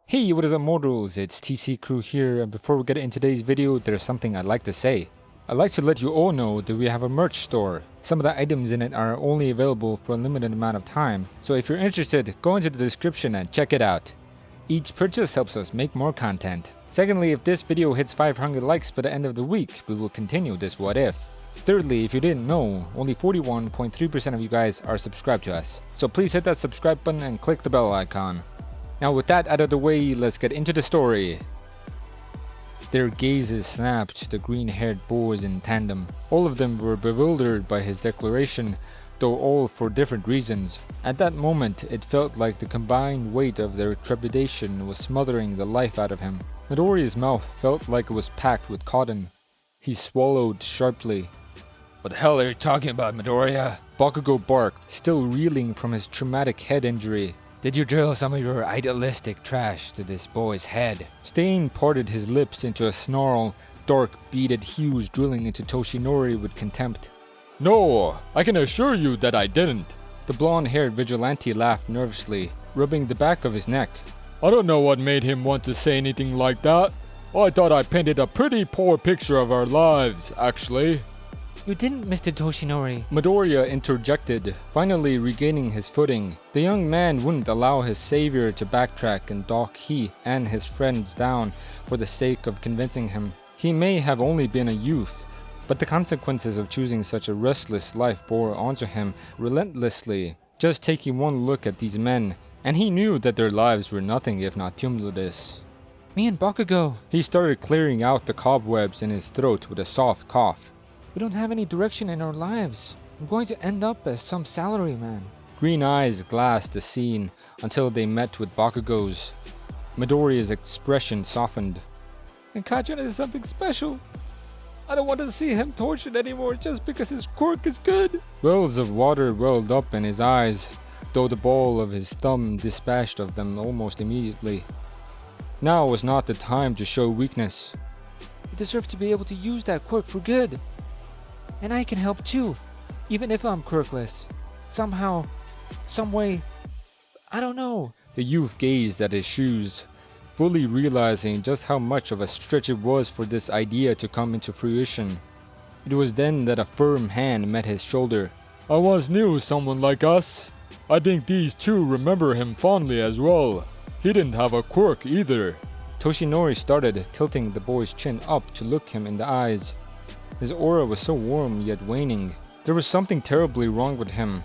Hey, what is up mortals, it's TCCrew here, and before we get into today's video, there's something I'd like to say. I'd like to let you all know that we have a merch store. Some of the items in it are only available for a limited amount of time, so if you're interested, go into the description and check it out. Each purchase helps us make more content. Secondly, if this video hits 500 likes by the end of the week, we will continue this what if. Thirdly, if you didn't know, only 41.3% of you guys are subscribed to us, so please hit that subscribe button and click the bell icon. Now with that out of the way, let's get into the story. Their gazes snapped to the green-haired boys in tandem. All of them were bewildered by his declaration, though all for different reasons. At that moment, it felt like the combined weight of their trepidation was smothering the life out of him. Midoriya's mouth felt like it was packed with cotton. He swallowed sharply. What the hell are you talking about, Midoriya? Bakugo barked, still reeling from his traumatic head injury. Did you drill some of your idealistic trash to this boy's head? Stain parted his lips into a snarl, dark beaded hues drilling into Toshinori with contempt. No, I can assure you that I didn't. The blonde-haired vigilante laughed nervously, rubbing the back of his neck. I don't know what made him want to say anything like that. I thought I painted a pretty poor picture of our lives, actually. You didn't, Mr. Toshinori. Midoriya interjected, finally regaining his footing. The young man wouldn't allow his savior to backtrack and dock he and his friends down for the sake of convincing him. He may have only been a youth, but the consequences of choosing such a restless life bore onto him relentlessly. Just taking one look at these men, and he knew that their lives were nothing if not tumultuous. Me and Bakugo. He started clearing out the cobwebs in his throat with a soft cough. We don't have any direction in our lives. I'm going to end up as some salaryman. Green eyes glassed the scene until they met with Bakugo's. Midoriya's expression softened. And Kachana is something special. I don't want to see him tortured anymore just because his quirk is good. Wells of water welled up in his eyes, though the ball of his thumb dispatched of them almost immediately. Now was not the time to show weakness. You deserve to be able to use that quirk for good. And I can help too, even if I'm quirkless. Somehow, some way, I don't know. The youth gazed at his shoes, fully realizing just how much of a stretch it was for this idea to come into fruition. It was then that a firm hand met his shoulder. I once knew someone like us. I think these two remember him fondly as well. He didn't have a quirk either. Toshinori started, tilting the boy's chin up to look him in the eyes. His aura was so warm yet waning. There was something terribly wrong with him,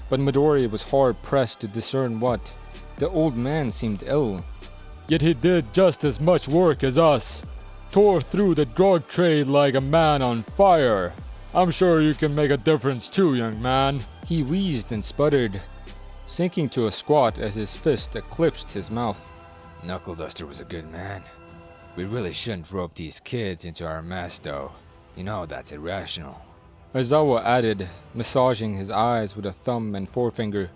but Midoriya was hard-pressed to discern what. The old man seemed ill. Yet he did just as much work as us. Tore through the drug trade like a man on fire. I'm sure you can make a difference too, young man. He wheezed and sputtered, sinking to a squat as his fist eclipsed his mouth. Knuckle Duster was a good man. We really shouldn't rope these kids into our mess though. You know that's irrational. Aizawa added, massaging his eyes with a thumb and forefinger.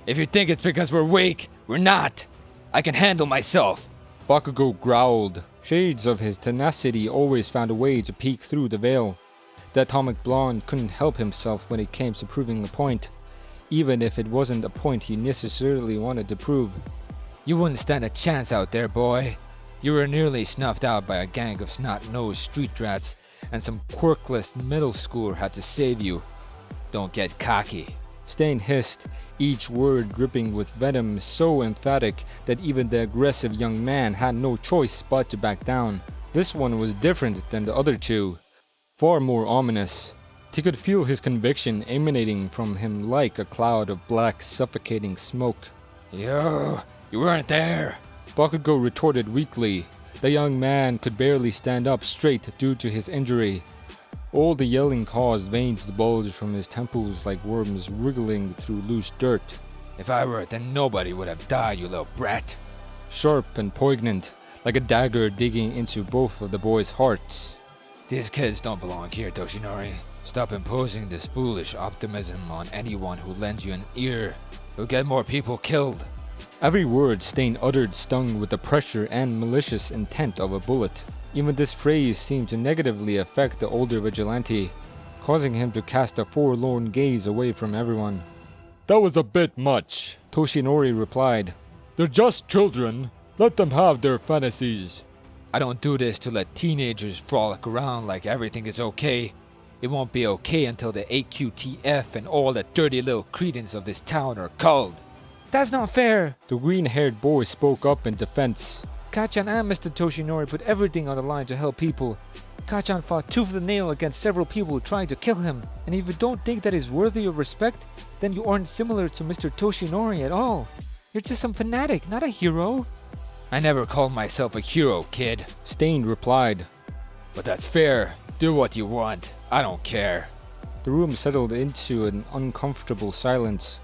If you think it's because we're weak, we're not. I can handle myself. Bakugo growled. Shades of his tenacity always found a way to peek through the veil. The atomic blonde couldn't help himself when it came to proving a point, even if it wasn't a point he necessarily wanted to prove. You wouldn't stand a chance out there, boy. You were nearly snuffed out by a gang of snot-nosed street rats, and some quirkless middle schooler had to save you. Don't get cocky. Stain hissed, each word dripping with venom so emphatic that even the aggressive young man had no choice but to back down. This one was different than the other two, far more ominous. He could feel his conviction emanating from him like a cloud of black suffocating smoke. You weren't there. Bakugo retorted weakly. The young man could barely stand up straight due to his injury. All the yelling caused veins to bulge from his temples like worms wriggling through loose dirt. If I were it, then nobody would have died, you little brat. Sharp and poignant, like a dagger digging into both of the boys' hearts. These kids don't belong here, Toshinori. Stop imposing this foolish optimism on anyone who lends you an ear. You'll get more people killed. Every word Stain uttered stung with the pressure and malicious intent of a bullet. Even this phrase seemed to negatively affect the older vigilante, causing him to cast a forlorn gaze away from everyone. That was a bit much, Toshinori replied. They're just children. Let them have their fantasies. I don't do this to let teenagers frolic around like everything is okay. It won't be okay until the AQTF and all the dirty little cretins of this town are culled. That's not fair. The green-haired boy spoke up in defense. Kachan and Mr. Toshinori put everything on the line to help people. Kachan fought tooth and nail against several people trying to kill him. And if you don't think that is worthy of respect, then you aren't similar to Mr. Toshinori at all. You're just some fanatic, not a hero. I never called myself a hero, kid. Stain replied. But that's fair. Do what you want. I don't care. The room settled into an uncomfortable silence.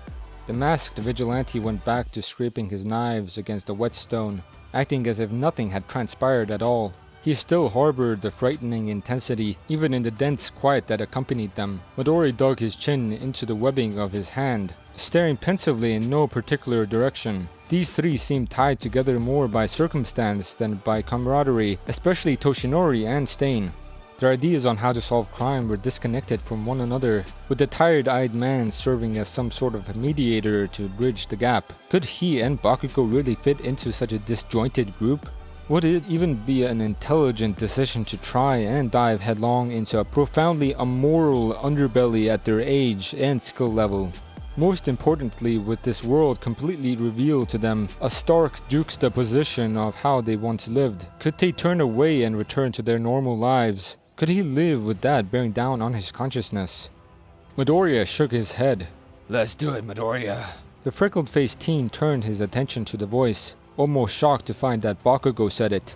The masked vigilante went back to scraping his knives against the whetstone, acting as if nothing had transpired at all. He still harbored the frightening intensity, even in the dense quiet that accompanied them. Midori dug his chin into the webbing of his hand, staring pensively in no particular direction. These three seemed tied together more by circumstance than by camaraderie, especially Toshinori and Stain. Their ideas on how to solve crime were disconnected from one another, with the tired-eyed man serving as some sort of mediator to bridge the gap. Could he and Bakugo really fit into such a disjointed group? Would it even be an intelligent decision to try and dive headlong into a profoundly immoral underbelly at their age and skill level? Most importantly, with this world completely revealed to them, a stark juxtaposition of how they once lived. Could they turn away and return to their normal lives? Could he live with that bearing down on his consciousness? Midoriya shook his head. Let's do it, Midoriya. The freckled-faced teen turned his attention to the voice, almost shocked to find that Bakugo said it.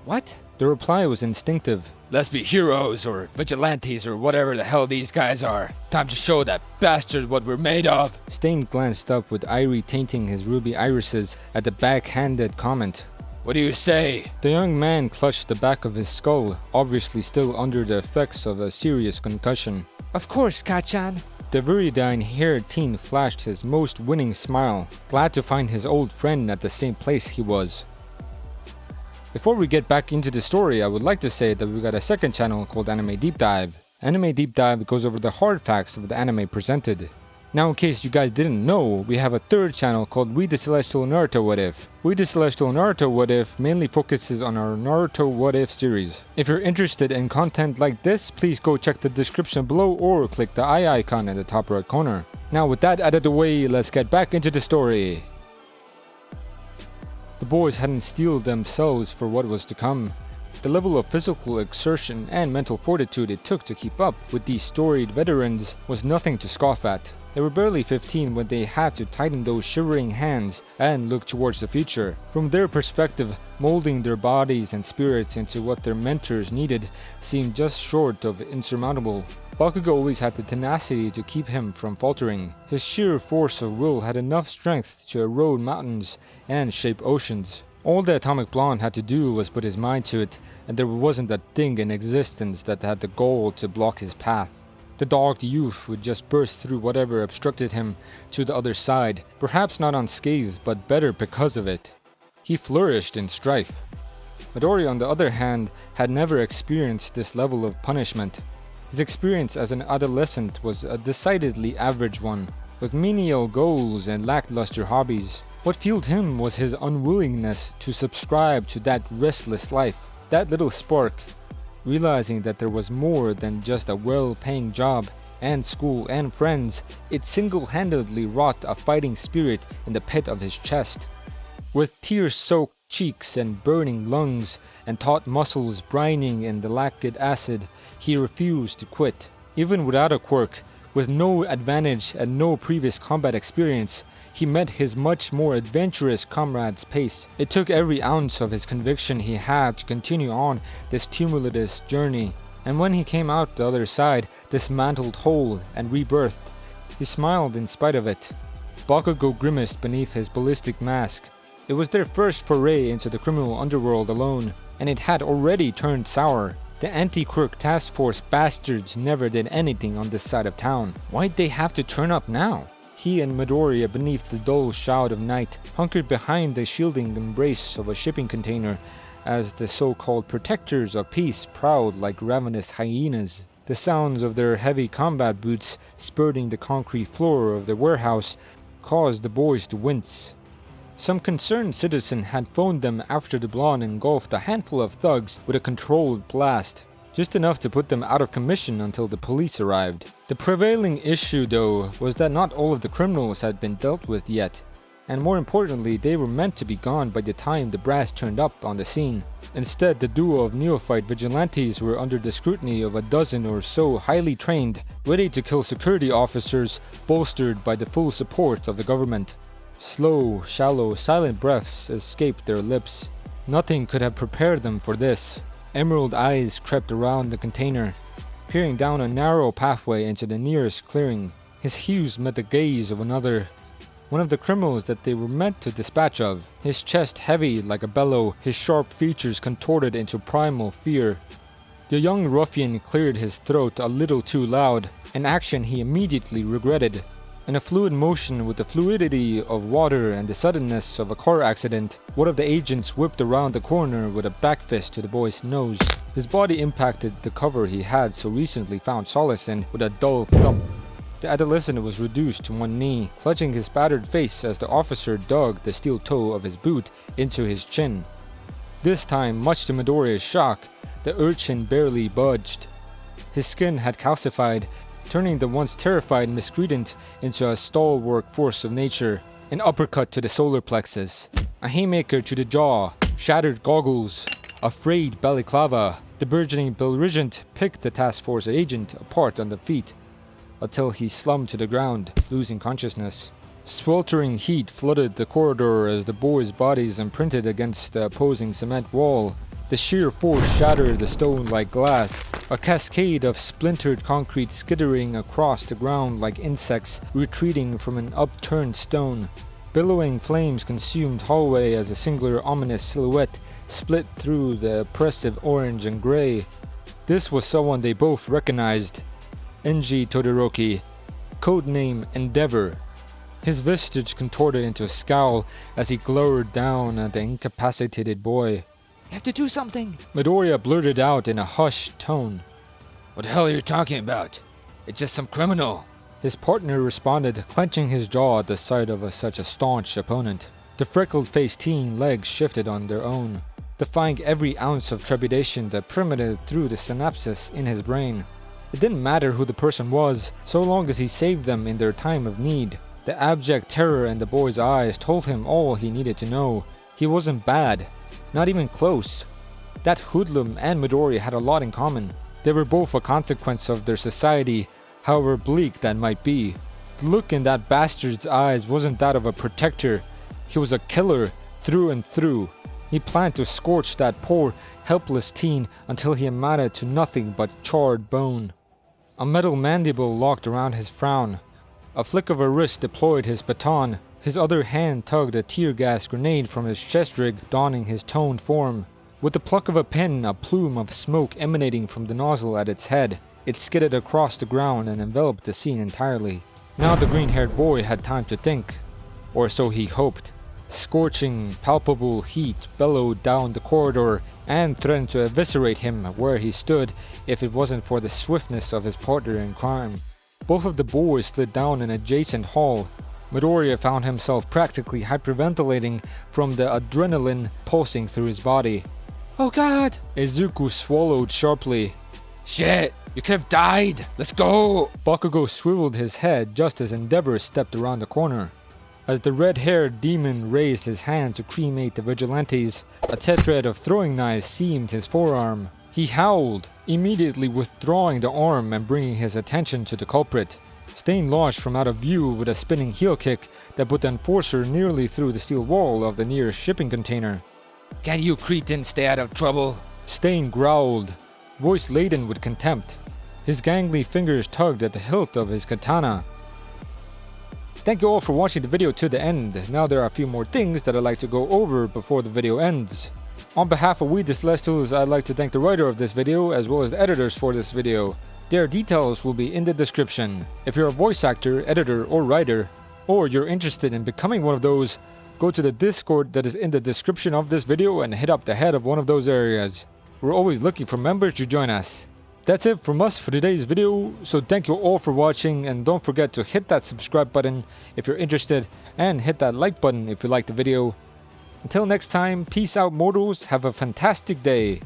What? The reply was instinctive. Let's be heroes or vigilantes or whatever the hell these guys are. Time to show that bastard what we're made of. Stain glanced up with Irie tainting his ruby irises at the backhanded comment. What do you say? The young man clutched the back of his skull, obviously still under the effects of a serious concussion. Of course, Kachan. The viridine-haired teen flashed his most winning smile, glad to find his old friend at the same place he was. Before we get back into the story, I would like to say that we got a second channel called Anime Deep Dive. Anime Deep Dive goes over the hard facts of the anime presented. Now, in case you guys didn't know, we have a third channel called We the Celestial Naruto What If. We the Celestial Naruto What If mainly focuses on our Naruto What If series. If you're interested in content like this, please go check the description below or click the eye icon in the top right corner. Now, with that out of the way, let's get back into the story. The boys hadn't steeled themselves for what was to come. The level of physical exertion and mental fortitude it took to keep up with these storied veterans was nothing to scoff at. They were barely 15 when they had to tighten those shivering hands and look towards the future. From their perspective, molding their bodies and spirits into what their mentors needed seemed just short of insurmountable. Bakugo always had the tenacity to keep him from faltering. His sheer force of will had enough strength to erode mountains and shape oceans. All the Atomic Blonde had to do was put his mind to it, and there wasn't a thing in existence that had the goal to block his path. The dogged youth would just burst through whatever obstructed him to the other side, perhaps not unscathed, but better because of it. He flourished in strife. Midori, on the other hand, had never experienced this level of punishment. His experience as an adolescent was a decidedly average one, with menial goals and lackluster hobbies. What fueled him was his unwillingness to subscribe to that restless life, that little spark. Realizing that there was more than just a well-paying job and school and friends, it single-handedly wrought a fighting spirit in the pit of his chest. With tear-soaked cheeks and burning lungs and taut muscles brining in the lactic acid, he refused to quit. Even without a quirk, with no advantage and no previous combat experience, he met his much more adventurous comrade's pace. It took every ounce of his conviction he had to continue on this tumultuous journey, and when he came out the other side, dismantled whole and rebirthed, he smiled in spite of it. Bakugo grimaced beneath his ballistic mask. It was their first foray into the criminal underworld alone, and it had already turned sour. The anti-quirk task force bastards never did anything on this side of town. Why'd they have to turn up now? He and Midoriya, beneath the dull shroud of night, hunkered behind the shielding embrace of a shipping container as the so-called protectors of peace prowled like ravenous hyenas. The sounds of their heavy combat boots spurting the concrete floor of the warehouse caused the boys to wince. Some concerned citizen had phoned them after the blonde engulfed a handful of thugs with a controlled blast, just enough to put them out of commission until the police arrived. The prevailing issue, though, was that not all of the criminals had been dealt with yet, and more importantly, they were meant to be gone by the time the brass turned up on the scene. Instead, the duo of neophyte vigilantes were under the scrutiny of a dozen or so highly trained, ready to kill security officers, bolstered by the full support of the government. Slow, shallow, silent breaths escaped their lips. Nothing could have prepared them for this. Emerald eyes crept around the container, peering down a narrow pathway into the nearest clearing. His hues met the gaze of another, one of the criminals that they were meant to dispatch of. His chest heavy like a bellow, his sharp features contorted into primal fear. The young ruffian cleared his throat a little too loud, an action he immediately regretted. In a fluid motion with the fluidity of water and the suddenness of a car accident, one of the agents whipped around the corner with a back fist to the boy's nose. His body impacted the cover he had so recently found solace in with a dull thump. The adolescent was reduced to one knee, clutching his battered face as the officer dug the steel toe of his boot into his chin. This time, much to Midoriya's shock, the urchin barely budged. His skin had calcified, turning the once terrified miscreant into a stalwart force of nature. An uppercut to the solar plexus, a haymaker to the jaw, shattered goggles, a frayed balaclava. The burgeoning belligerent picked the task force agent apart on the feet, until he slumped to the ground, losing consciousness. Sweltering heat flooded the corridor as the boys' bodies imprinted against the opposing cement wall. The sheer force shattered the stone like glass, a cascade of splintered concrete skittering across the ground like insects retreating from an upturned stone. Billowing flames consumed hallway as a singular ominous silhouette split through the oppressive orange and gray. This was someone they both recognized. Enji Todoroki, codename Endeavor. His visage contorted into a scowl as he glowered down at the incapacitated boy. You have to do something! Midoriya blurted out in a hushed tone. What the hell are you talking about? It's just some criminal. His partner responded, clenching his jaw at the sight of such a staunch opponent. The freckled-faced teen legs shifted on their own, defying every ounce of trepidation that permeated through the synapses in his brain. It didn't matter who the person was, so long as he saved them in their time of need. The abject terror in the boy's eyes told him all he needed to know. He wasn't bad. Not even close. That hoodlum and Midoriya had a lot in common. They were both a consequence of their society, however bleak that might be. The look in that bastard's eyes wasn't that of a protector. He was a killer through and through. He planned to scorch that poor, helpless teen until he amounted to nothing but charred bone. A metal mandible locked around his frown. A flick of a wrist deployed his baton. His other hand tugged a tear gas grenade from his chest rig, donning his toned form. With the pluck of a pin, a plume of smoke emanating from the nozzle at its head, it skidded across the ground and enveloped the scene entirely. Now the green-haired boy had time to think. Or so he hoped. Scorching, palpable heat bellowed down the corridor and threatened to eviscerate him where he stood if it wasn't for the swiftness of his partner in crime. Both of the boys slid down an adjacent hall. Midoriya found himself practically hyperventilating from the adrenaline pulsing through his body. Oh god! Izuku swallowed sharply. Shit! You could have died! Let's go! Bakugo swiveled his head just as Endeavor stepped around the corner. As the red-haired demon raised his hand to cremate the vigilantes, a tetrad of throwing knives seamed his forearm. He howled, immediately withdrawing the arm and bringing his attention to the culprit. Stain launched from out of view with a spinning heel kick that put the enforcer nearly through the steel wall of the nearest shipping container. Can you cretins stay out of trouble? Stain growled, voice laden with contempt. His gangly fingers tugged at the hilt of his katana. Thank you all for watching the video to the end. Now there are a few more things that I'd like to go over before the video ends. On behalf of We the Celestials, I'd like to thank the writer of this video as well as the editors for this video. Their details will be in the description. If you're a voice actor, editor, or writer, or you're interested in becoming one of those, go to the Discord that is in the description of this video and hit up the head of one of those areas. We're always looking for members to join us. That's it from us for today's video, so thank you all for watching, and don't forget to hit that subscribe button if you're interested, and hit that like button if you liked the video. Until next time, peace out mortals, have a fantastic day.